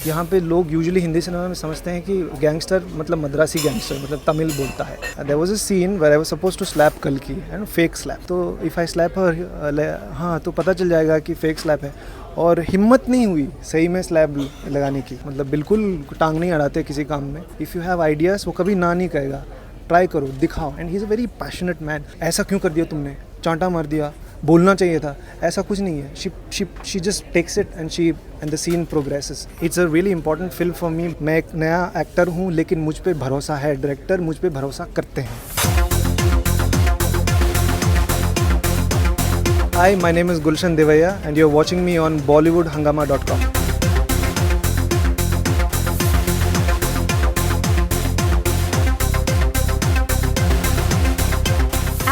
यहाँ पे लोग यूजुअली हिंदी सिनेमा में समझते हैं कि गैंगस्टर मतलब मद्रासी गैंगस्टर मतलब तमिल बोलता है. There was a scene where I was supposed to slap कल्कि एंड फेक स्लैप. तो इफ़ आई स्लैप हर हाँ तो पता चल जाएगा कि फेक स्लैप है. और हिम्मत नहीं हुई सही में स्लैब लगाने की. मतलब बिल्कुल टांग नहीं अड़ाते किसी काम में. इफ़ यू हैव आइडियाज़ वो कभी ना नहीं कहेगा. ट्राई करो, दिखाओ. And he is a very passionate man. ऐसा क्यों कर दिया तुमने, चांटा मार दिया, बोलना चाहिए था, ऐसा कुछ नहीं है. She just takes it and the scene progresses. It's a really important film for me. मैं एक नया एक्टर हूँ लेकिन मुझ पे भरोसा है. डायरेक्टर मुझ पे भरोसा करते हैं. Hi, my name is Gulshan Devaya and you're watching me on BollywoodHangama.com.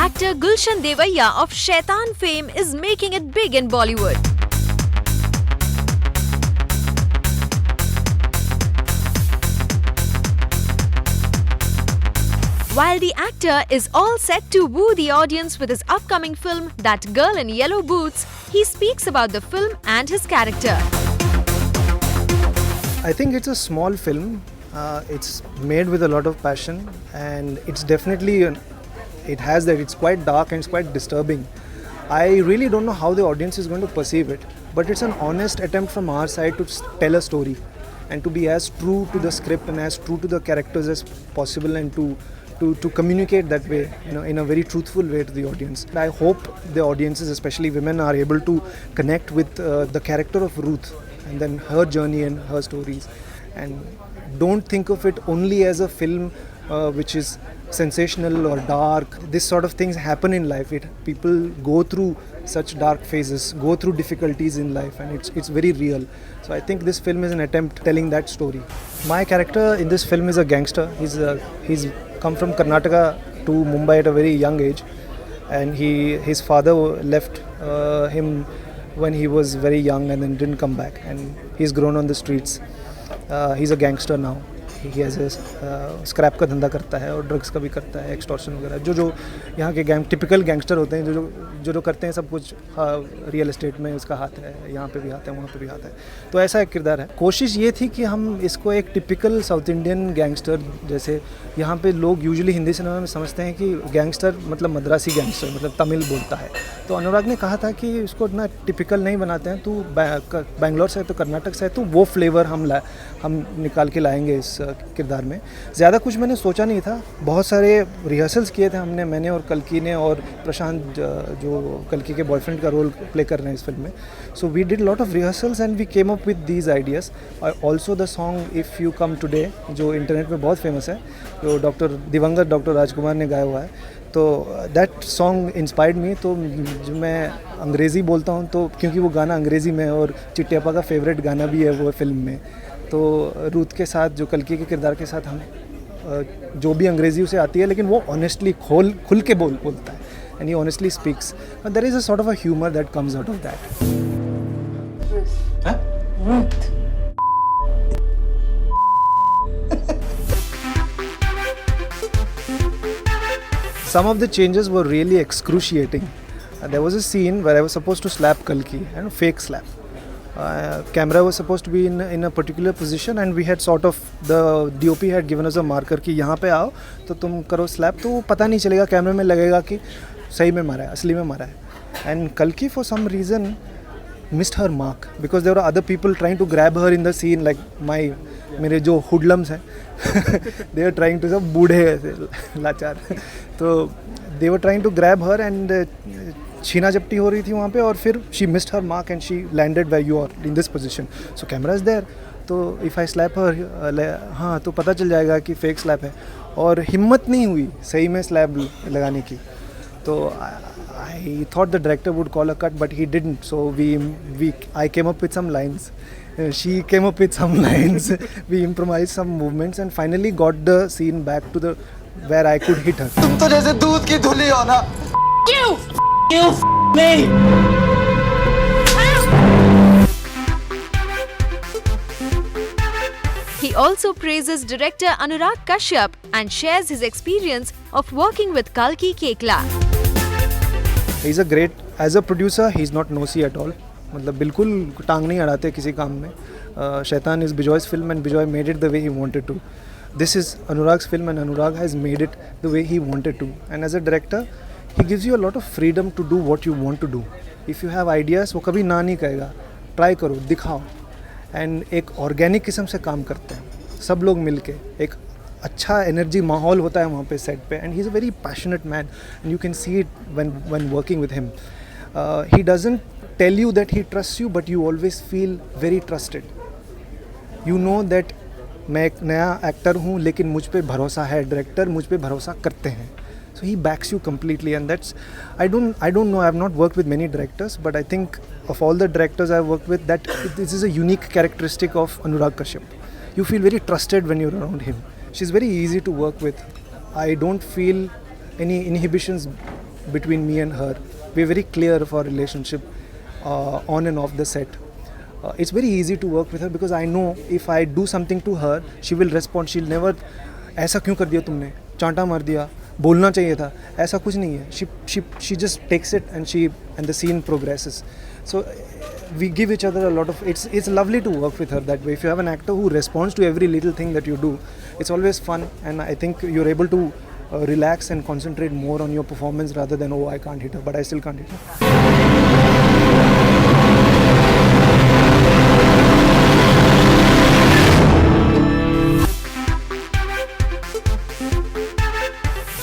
Actor Gulshan Devaya of Shaitan fame is making it big in Bollywood. While the actor is all set to woo the audience with his upcoming film That Girl in Yellow Boots, he speaks about the film and his character. I think it's a small film. It's made with a lot of passion and it's definitely, it has that, it's quite dark and it's quite disturbing. I really don't know how the audience is going to perceive it, but it's an honest attempt from our side to tell a story and to be as true to the script and as true to the characters as possible and to communicate that way, you know, in a very truthful way to the audience. I hope the audiences, especially women, are able to connect with the character of Ruth and then her journey and her stories, and don't think of it only as a film which is sensational or dark. This sort of things happen in life. People go through such dark phases, go through difficulties in life, and it's very real. So I think this film is an attempt telling that story. My character in this film is a gangster. He's come from Karnataka to Mumbai at a very young age, and his father left him when he was very young and then didn't come back, and he's grown on the streets. He's a gangster now. He has a scrap का धंधा करता है और drugs का भी करता है, extortion वगैरह, जो यहाँ के टिपिकल गैंगस्टर होते हैं, जो करते हैं सब कुछ. रियल एस्टेट में उसका हाथ है, यहाँ पे भी हाथ है, वहाँ पे भी हाथ है. तो ऐसा एक किरदार है. कोशिश ये थी कि हम इसको एक टिपिकल साउथ इंडियन गैंगस्टर, जैसे यहाँ पे लोग यूजुअली हिंदी सिनेमा में समझते हैं कि गैंगस्टर मतलब मद्रासी गैंगस्टर मतलब तमिल बोलता है. तो अनुराग ने कहा था कि इसको इतना टिपिकल नहीं बनाते हैं, तू बैंगलोर से है तो कर्नाटक से है, तो वो फ्लेवर हम निकाल के लाएंगे इस किरदार में. ज़्यादा कुछ मैंने सोचा नहीं था. बहुत सारे रिहर्सल्स किए थे मैंने और कल्कि ने और प्रशांत, जो कल्कि के बॉयफ्रेंड का रोल प्ले कर रहे हैं इस फिल्म में. So we did lot of rehearsals and we came up with these ideas. और also the song if you come today, जो इंटरनेट पे बहुत फेमस है, जो दिवंगत डॉक्टर राजकुमार ने गाया हुआ है. तो दैट सॉन्ग इंस्पायर्ड मी. तो जो मैं अंग्रेज़ी बोलता हूँ तो क्योंकि वो गाना अंग्रेज़ी में है और चिट्टियापा का फेवरेट गाना भी है वो फिल्म में. तो रूथ के साथ, जो कल्कि के किरदार के साथ, हम जो भी अंग्रेज़ी उसे आती है लेकिन वो ऑनेस्टली खुल के बोलता है, and he honestly speaks. But there is a sort of a humour that comes out of that. Some of the changes were really excruciating. There was a scene where I was supposed to slap Kalki, and fake slap. Camera was supposed to be in a particular position, and we had sort of, the DOP had given us a marker कि यहाँ पे आओ तो तुम करो slap, तो पता नहीं चलेगा, कैमरे में लगेगा कि सही में मारा है, असली में मारा है. And Kalki for some reason missed her mark because there were other people trying to grab her in the scene, like मेरे जो हुडलम्स हैं they were trying to, सब बूढ़े ऐसे लाचार, तो they were trying to grab her and छीना झपटी हो रही थी वहाँ पे, और फिर she missed her mark and she landed where you are in this position. So camera is there. तो if I slap her, हाँ तो पता चल जाएगा कि fake slap है. और हिम्मत नहीं हुई सही में slap लगाने की. तो I thought the director would call a cut, but he didn't. So I came up with some lines. She came up with some lines. We improvised some movements and finally got the scene back to where I could hit her. तुम तो जैसे दूध की धुली हो ना. You me. He also praises director Anurag Kashyap and shares his experience of working with Kalki Koechlin. He's a great, as a producer, he's not nosy at all. मतलब बिल्कुल टांग नहीं अड़ाते किसी काम में. Shaitan is Bijoy's film and Bijoy made it the way he wanted to. This is Anurag's film and Anurag has made it the way he wanted to. And as a director, he gives you a lot of freedom to do what you want to do. If you have ideas, वो कभी ना नहीं कहेगा. Try करो, दिखाओ. And एक organic किस्म से काम करते हैं. सब लोग मिलके एक अच्छा एनर्जी माहौल होता है वहाँ पे सेट पे. And he's a very passionate man. And you can see it when working with him. He doesn't tell you that he trusts you, but you always feel very trusted. You know that मैं एक नया actor हूँ लेकिन मुझ पे भरोसा है, director मुझ पे भरोसा करते हैं. So he backs you completely, and that's I don't know, I have not worked with many directors, but I think of all the directors I've worked with, that this is a unique characteristic of Anurag Kashyap. You feel very trusted when you're around him. She's very easy to work with. I don't feel any inhibitions between me and her. We're very clear of our relationship on and off the set. It's very easy to work with her because I know if I do something to her, she will respond. She'll never, ऐसा क्यों कर दिया तुमने, चांटा मार दिया, बोलना चाहिए था, ऐसा कुछ नहीं है. She just takes it and the scene progresses. So we give each other a lot of, it's lovely to work with her that way. If you have an actor who responds to every little thing that you do, it's always fun, and I think you're able to relax and concentrate more on your performance rather than, oh, I can't hit her, but I still can't hit her.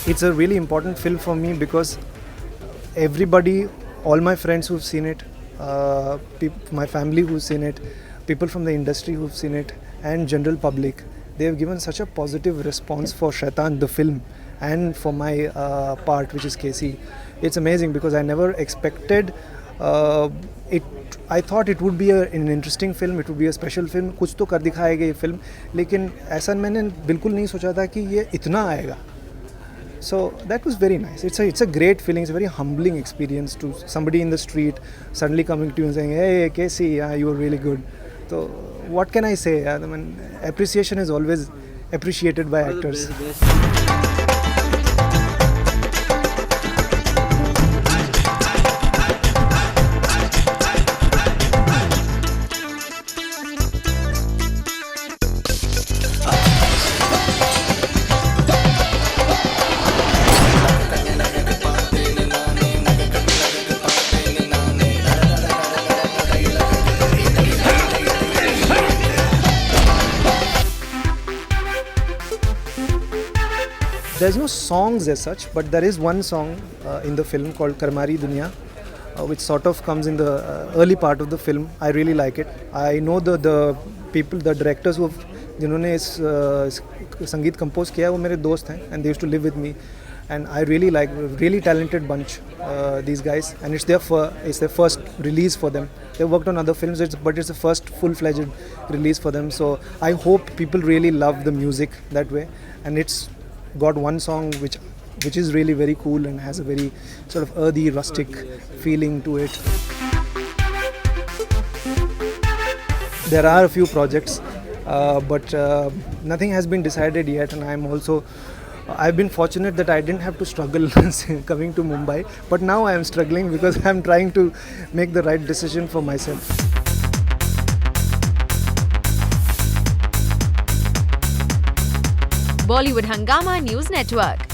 It's a really important film for me because everybody, all my friends who've seen it, my family who've seen it, people from the industry who've seen it, and general public, they have given such a positive response for Shaitan, the film, and for my part, which is Casey. It's amazing because I never expected it. I thought it would be an interesting film, it would be a special film, कुछ तो कर दिखाएगा ये film, लेकिन ऐसा मैंने बिल्कुल नहीं सोचा था कि ये इतना आएगा. So that was very nice. It's a great feeling. It's a very humbling experience to somebody in the street suddenly coming to you and saying, "Hey, Casey, you were really good." So what can I say? I mean, appreciation is always appreciated by actors. There's no songs as such, but there is one song in the film called Karmari Duniya, which sort of comes in the early part of the film. I really like it. I know the people, the directors जिन्होंने इस संगीत compose किया है वो मेरे दोस्त हैं, and they used to live with me, and I really like, really talented bunch, these guys, and it's their first release for them. They worked on other films, but it's the first full-fledged release for them. So I hope people really love the music that way, and it's got one song which is really very cool and has a very sort of earthy, rustic feeling to it. There are a few projects, but nothing has been decided yet, and I've been fortunate that I didn't have to struggle coming to Mumbai, but now I am struggling because I'm trying to make the right decision for myself. Bollywood Hungama News Network.